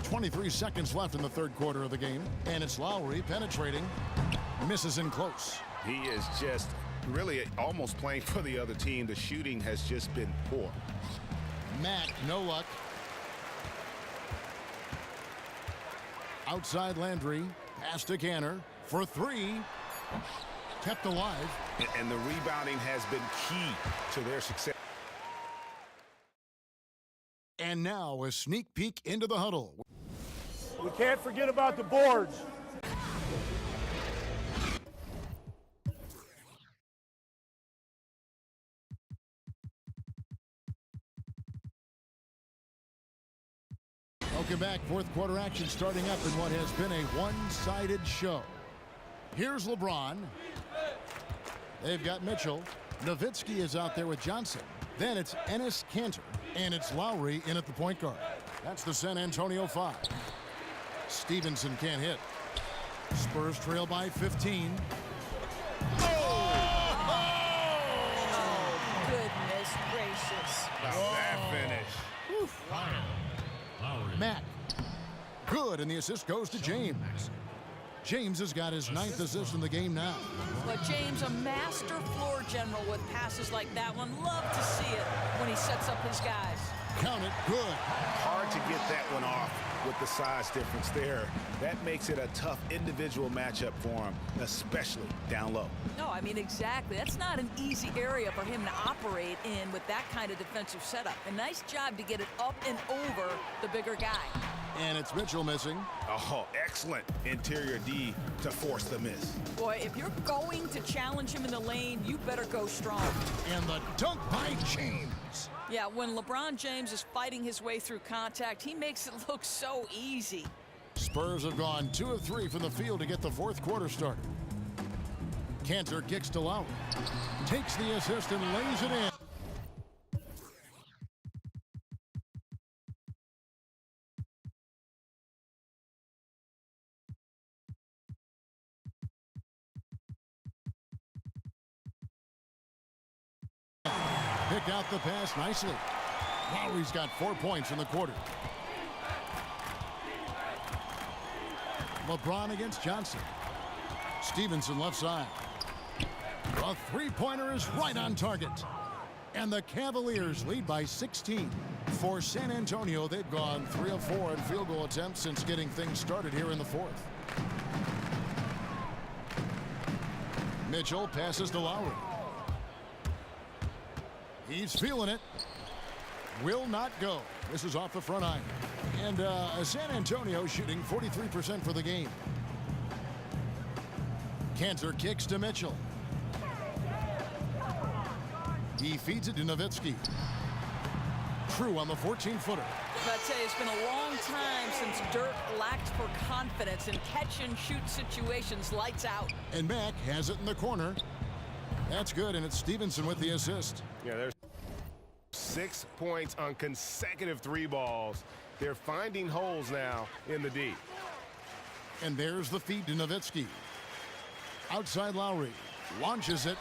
23 seconds left in the third quarter of the game. And it's Lowry penetrating. Misses in close. He is just really almost playing for the other team. The shooting has just been poor. Mack, no luck. Outside Landry. Pass to Kanter for 3. Kept alive. And the rebounding has been key to their success. And now a sneak peek into the huddle. We can't forget about the boards. Welcome back. Fourth quarter action starting up in what has been a one-sided show. Here's LeBron. They've got Mitchell. Nowitzki is out there with Johnson. Then it's Enes Kanter. And it's Lowry in at the point guard. That's the San Antonio 5. Stevenson can't hit. Spurs trail by 15. Goodness gracious. That finish. Mack. Good, and the assist goes to James. James has got his 9th assist in the game now. But James, a master floor general with passes like that one. Love to see it when he sets up his guys. Count it, good. Hard to get that one off with the size difference there. That makes it a tough individual matchup for him, especially down low. No, I mean, exactly. That's not an easy area for him to operate in with that kind of defensive setup. A nice job to get it up and over the bigger guy. And it's Mitchell missing. Oh, excellent interior D to force the miss. Boy, if you're going to challenge him in the lane, you better go strong. And the dunk by James. Yeah, when LeBron James is fighting his way through contact, he makes it look so easy. Spurs have gone 2 of 3 from the field to get the fourth quarter started. Cantor kicks to Lowry. Takes the assist and lays it in. Pick out the pass nicely. Lowry's got 4 points in the quarter. LeBron against Johnson. Stevenson left side. A three-pointer is right on target. And the Cavaliers lead by 16. For San Antonio, they've gone 3 of 4 in field goal attempts since getting things started here in the fourth. Mitchell passes to Lowry. He's feeling it. Will not go. This is off the front iron. And San Antonio shooting 43% for the game. Cantor kicks to Mitchell. He feeds it to Nowitzki. True on the 14-footer. I'd say it's been a long time since Dirk lacked for confidence in catch-and-shoot situations. Lights out. And Mack has it in the corner. That's good, and it's Stevenson with the assist. Yeah, there's 6 points on consecutive 3 balls. They're finding holes now in the D. And there's the feed to Nowitzki. Outside Lowry. Launches it.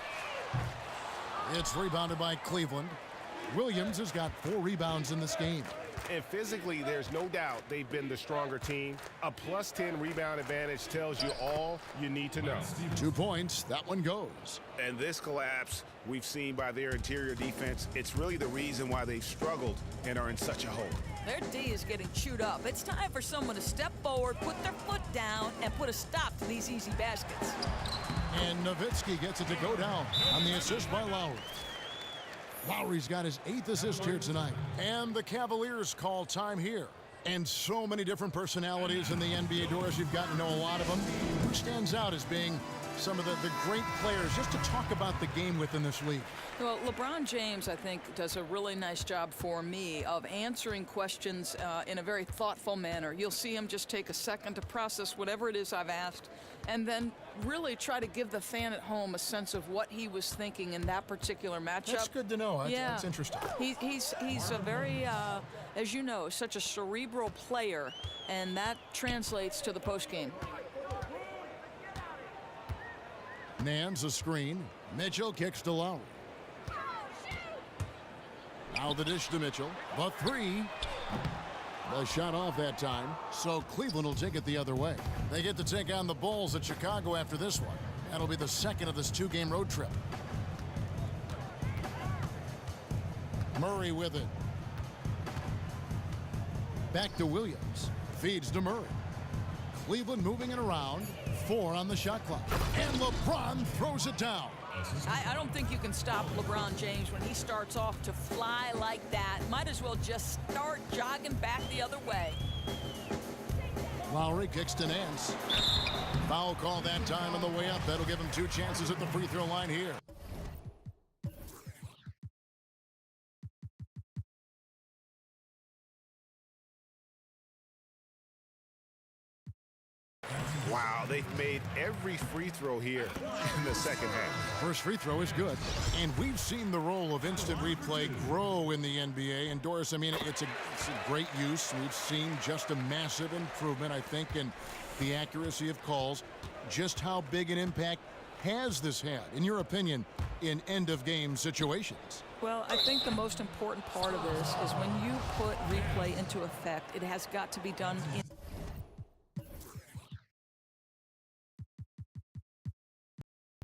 It's rebounded by Cleveland. Williams has got 4 rebounds in this game. And physically, there's no doubt they've been the stronger team. A plus 10 rebound advantage tells you all you need to know. 2 points. That one goes. And this collapse we've seen by their interior defense, it's really the reason why they've struggled and are in such a hole. Their D is getting chewed up. It's time for someone to step forward, put their foot down, and put a stop to these easy baskets. And Nowitzki gets it to go down on the assist by Lowry. Lowry's got his 8th assist here tonight. And the Cavaliers call time here. And so many different personalities in the NBA, Doris. You've gotten to know a lot of them. Who stands out as being some of the great players, just to talk about the game within this league? Well, LeBron James, I think, does a really nice job for me of answering questions in a very thoughtful manner. You'll see him just take a second to process whatever it is I've asked, and then really try to give the fan at home a sense of what he was thinking in that particular matchup. That's good to know. Yeah. That's interesting. He's a very, as you know, such a cerebral player, and that translates to the postgame. Nance a screen. Mitchell kicks to Lowry. Now the dish to Mitchell. The 3. The shot off that time, so Cleveland will take it the other way. They get to take on the Bulls at Chicago after this one. That'll be the second of this 2-game road trip. Murray with it. Back to Williams. Feeds to Murray. Cleveland moving it around. 4 on the shot clock. And LeBron throws it down. I don't think you can stop LeBron James when he starts off to fly like that. Might as well just start jogging back the other way. Lowry kicks to Nance. Foul call that time on the way up. That'll give him 2 chances at the free throw line here. Wow, they've made every free throw here in the second half. First free throw is good. And we've seen the role of instant replay grow in the NBA. And Doris, I mean, it's a great use. We've seen just a massive improvement, I think, in the accuracy of calls. Just how big an impact has this had, in your opinion, in end-of-game situations? Well, I think the most important part of this is when you put replay into effect, it has got to be done in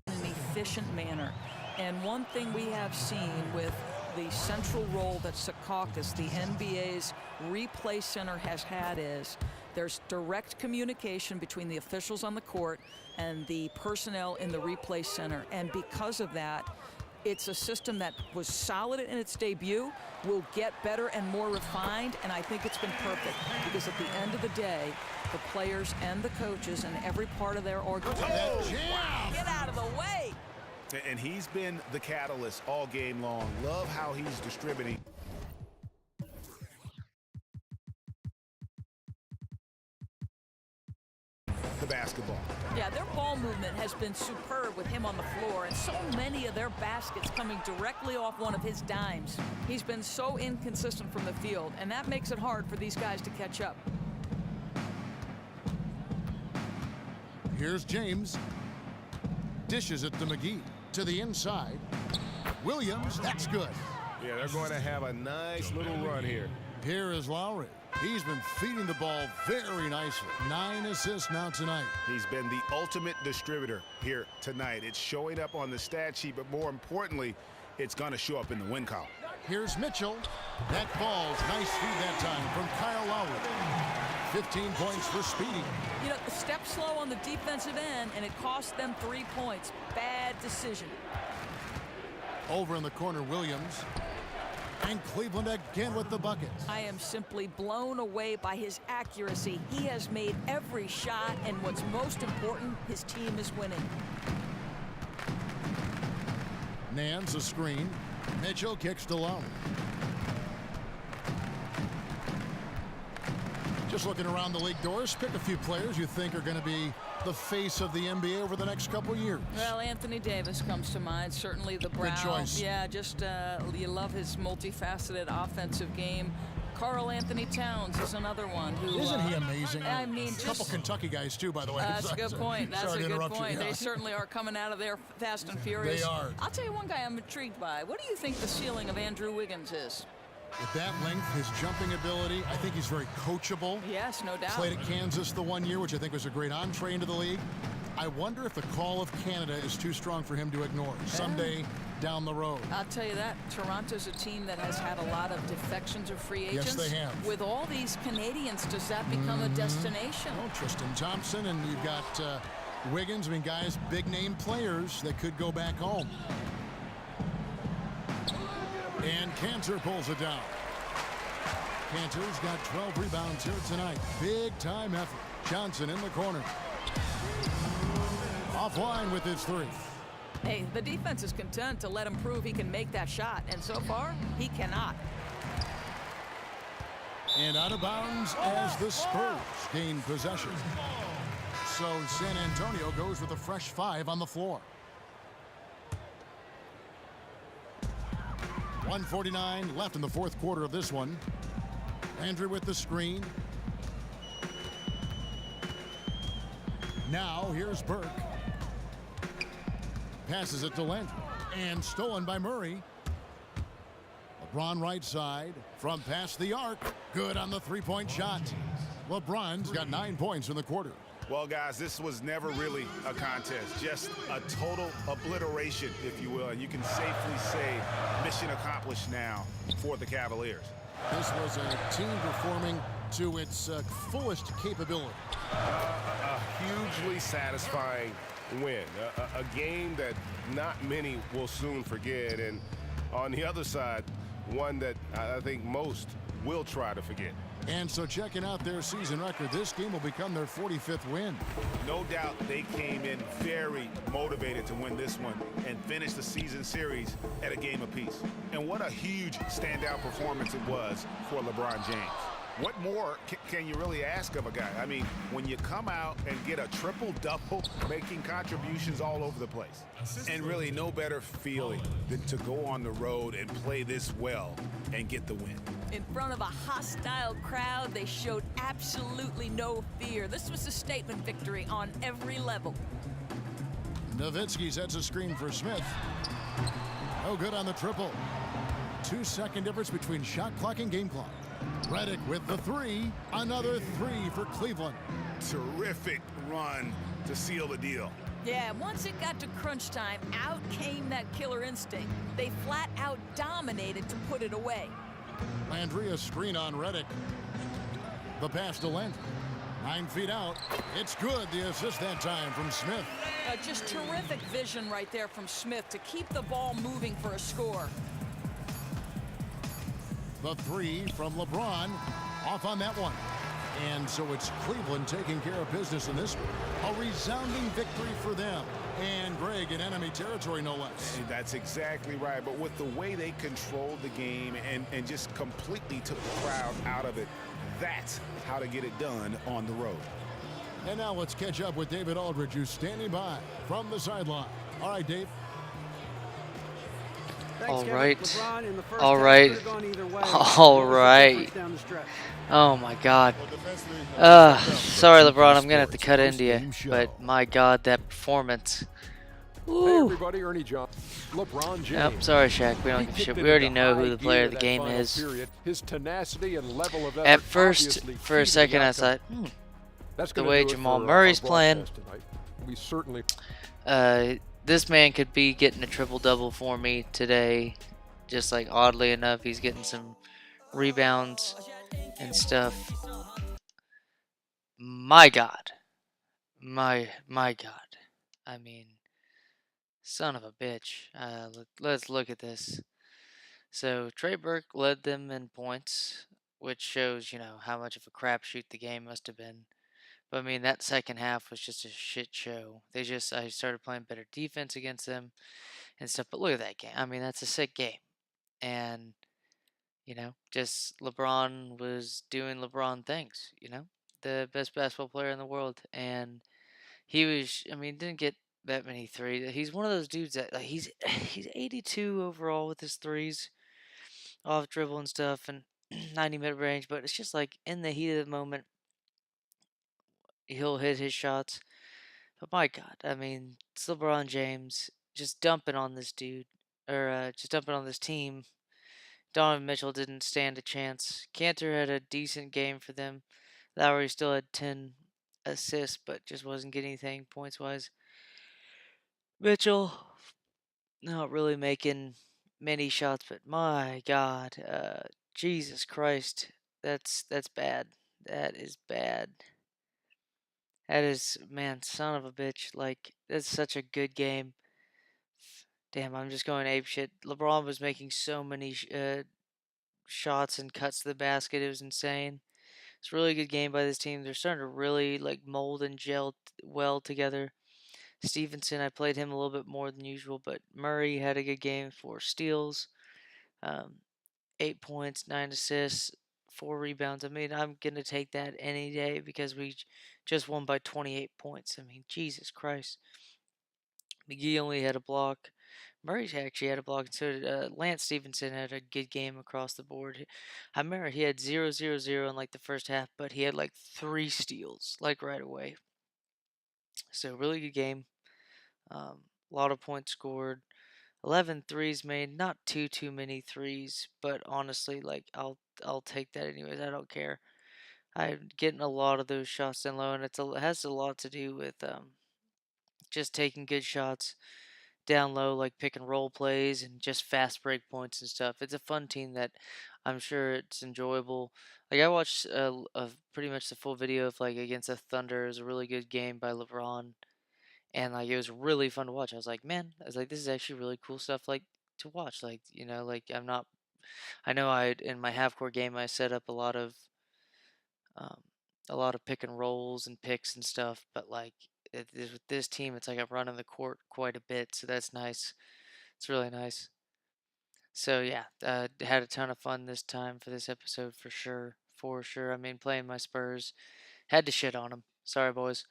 an efficient manner. And one thing we have seen with the central role that Secaucus, the NBA's replay center, has had is there's direct communication between the officials on the court and the personnel in the replay center. And because of that, It's a system that was solid in its debut, will get better and more refined, and I think it's been perfect because at the end of the day, the players and the coaches and every part of their organization. Wow. Get out of the way! And he's been the catalyst all game long. Love how he's distributing. The basketball. Yeah, their ball movement has been superb with him on the floor, and so many of their baskets coming directly off one of his dimes. He's been so inconsistent from the field, and that makes it hard for these guys to catch up. Here's James. Dishes it to McGee. To the inside. Williams, that's good. Yeah, they're going to have a nice little run here. Here is Lowry. He's been feeding the ball very nicely. 9 assists now tonight. He's been the ultimate distributor here tonight. It's showing up on the stat sheet, but more importantly, it's going to show up in the win column. Here's Mitchell. That falls. Nice feed that time from Kyle Lowry. 15 points for Speedy. You know, a step slow on the defensive end, and it cost them 3 points. Bad decision. Over in the corner, Williams. And Cleveland again with the buckets. I am simply blown away by his accuracy. He has made every shot, and what's most important, his team is winning. Nance a screen. Mitchell kicks to Lowry. Just looking around the league, Doris, pick a few players you think are going to be the face of the NBA over the next couple years. Well, Anthony Davis comes to mind. Certainly the brow. Good choice. Yeah, just you love his multifaceted offensive game. Karl Anthony Towns is another one who isn't he amazing? I mean, a couple Kentucky guys too, by the way. That's a good point. That's a good point. You, yeah. They certainly are coming out of there fast and furious. They are. I'll tell you one guy I'm intrigued by. What do you think the ceiling of Andrew Wiggins is? With that length, his jumping ability, I think he's very coachable. Yes, no doubt. Played at Kansas the 1 year, which I think was a great entree into the league. I wonder if the call of Canada is too strong for him to ignore someday down the road. I'll tell you that. Toronto's a team that has had a lot of defections of free agents. Yes, they have. With all these Canadians, does that become a destination? Well, Tristan Thompson, and you've got Wiggins. I mean, guys, big-name players that could go back home. And Cantor pulls it down. Cantor's got 12 rebounds here tonight. Big-time effort. Johnson in the corner. Offline with his 3. Hey, the defense is content to let him prove he can make that shot, and so far, he cannot. And out of bounds as the Spurs gain possession. So San Antonio goes with a fresh 5 on the floor. 1:49 left in the fourth quarter of this one. Andrew with the screen. Now here's Burke. Passes it to Landry. And stolen by Murray. LeBron right side from past the arc. Good on the three-point shot. LeBron's got 9 points in the quarter. Well, guys, this was never really a contest, just a total obliteration, if you will. And you can safely say mission accomplished now for the Cavaliers. This was a team performing to its fullest capability. A hugely satisfying win. A game that not many will soon forget. And on the other side, one that I think most will try to forget. And so checking out their season record, this game will become their 45th win. No doubt they came in very motivated to win this one and finish the season series at a game apiece. And what a huge standout performance it was for LeBron James. What more can you really ask of a guy? I mean, when you come out and get a triple-double, making contributions all over the place. And really no better feeling than to go on the road and play this well and get the win. In front of a hostile crowd, they showed absolutely no fear. This was a statement victory on every level. Nowitzki sets a screen for Smith. No good on the triple. 2-second difference between shot clock and game clock. Redick with the 3. Another 3 for Cleveland. Terrific run to seal the deal. Yeah, once it got to crunch time, out came that killer instinct. They flat out dominated to put it away. Landry, a screen on Redick. The pass to Landry. 9 feet out. It's good. The assist that time from Smith. Just terrific vision right there from Smith to keep the ball moving for a score. The three from LeBron. Off on that one. And so it's Cleveland taking care of business in this one. A resounding victory for them. And Greg in enemy territory, no less. And that's exactly right. But with the way they controlled the game and just completely took the crowd out of it, that's how to get it done on the road. And now let's catch up with David Aldridge, who's standing by from the sideline. All right, Dave. Thanks, All Kevin. right. LeBron in the first All half right. could have gone either way. All right. Down the stretch. Oh my God. Sorry, LeBron. I'm gonna have to cut into you, but my God, that performance. Hey Woo. everybody, Ernie John. LeBron James. Yep. Sorry, Shaq. We don't He give a shit. kicked We it already into know high who the player gear of the that game final is. period. His tenacity and level of effort At first, obviously for a key to the second, I outcome. thought, That's the gonna way do it Jamal for Murray's our playing, broadcast tonight. We certainly this man could be getting a triple-double for me today. Just like oddly enough, he's getting some rebounds and stuff. My God. My God. I mean, son of a bitch. Let's look at this. So Trey Burke led them in points, which shows, how much of a crapshoot the game must have been. But I mean, that second half was just a shit show. I started playing better defense against them and stuff. But look at that game. I mean, that's a sick game. And, just LeBron was doing LeBron things, the best basketball player in the world. And he was, didn't get that many threes. He's one of those dudes that, like, he's 82 overall with his threes off dribble and stuff and 90 mid range. But it's just like in the heat of the moment, he'll hit his shots. But my God, it's LeBron James just dumping on this dude, or just dumping on this team. Donovan Mitchell didn't stand a chance. Cantor had a decent game for them. Lowry still had 10 assists, but just wasn't getting anything points wise. Mitchell, not really making many shots, but my God, Jesus Christ, that's bad. That is bad. That is, man, son of a bitch. Like, that's such a good game. Damn, I'm just going ape shit. LeBron was making so many shots and cuts to the basket. It was insane. It's a really good game by this team. They're starting to really like mold and gel well together. Stevenson, I played him a little bit more than usual, but Murray had a good game, 4 steals, 8 points, 9 assists, 4 rebounds. I'm going to take that any day because we just won by 28 points. Jesus Christ. McGee only had a block. Murray actually had a block, and so did Lance Stevenson had a good game across the board. I remember he had 0-0-0 in like the first half, but he had like 3 steals like right away. So really good game. A lot of points scored. 11 threes made. Not too many threes, but honestly, like I'll take that anyways. I don't care. I'm getting a lot of those shots down low, and it has a lot to do with just taking good shots down low, like pick and roll plays and just fast break points and stuff. It's a fun team that I'm sure it's enjoyable. Like I watched pretty much the full video of like against the Thunder. It was a really good game by LeBron, and like it was really fun to watch. I was like, man, this is actually really cool stuff like to watch. Like like I know I in my half court game I set up um, a lot of pick and rolls and picks and stuff, but like with this team, it's like I'm running the court quite a bit, so that's nice. It's really nice. So yeah, had a ton of fun this time for this episode for sure, for sure. Playing my Spurs, had to shit on them. Sorry, boys,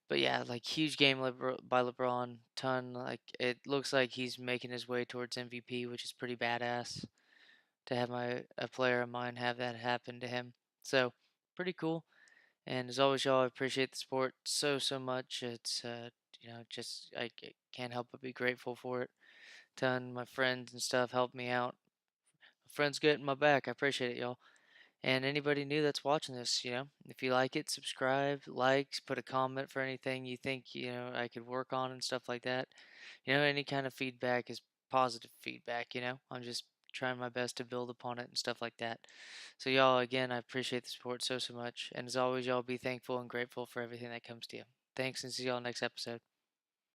but yeah, like huge game by LeBron. Ton like it looks like he's making his way towards MVP, which is pretty badass to have a player of mine have that happen to him. So pretty cool. And as always, y'all, I appreciate the support so much. It's just can't help but be grateful for it. Ton my friends and stuff helped me out. My friends getting my back. I appreciate it, y'all. And anybody new that's watching this, if you like it, subscribe, likes, put a comment for anything you think I could work on and stuff like that. Any kind of feedback is positive feedback. I'm just trying my best to build upon it and stuff like that. So y'all, again, I appreciate the support so much. And as always, y'all be thankful and grateful for everything that comes to you. Thanks, and see y'all next episode.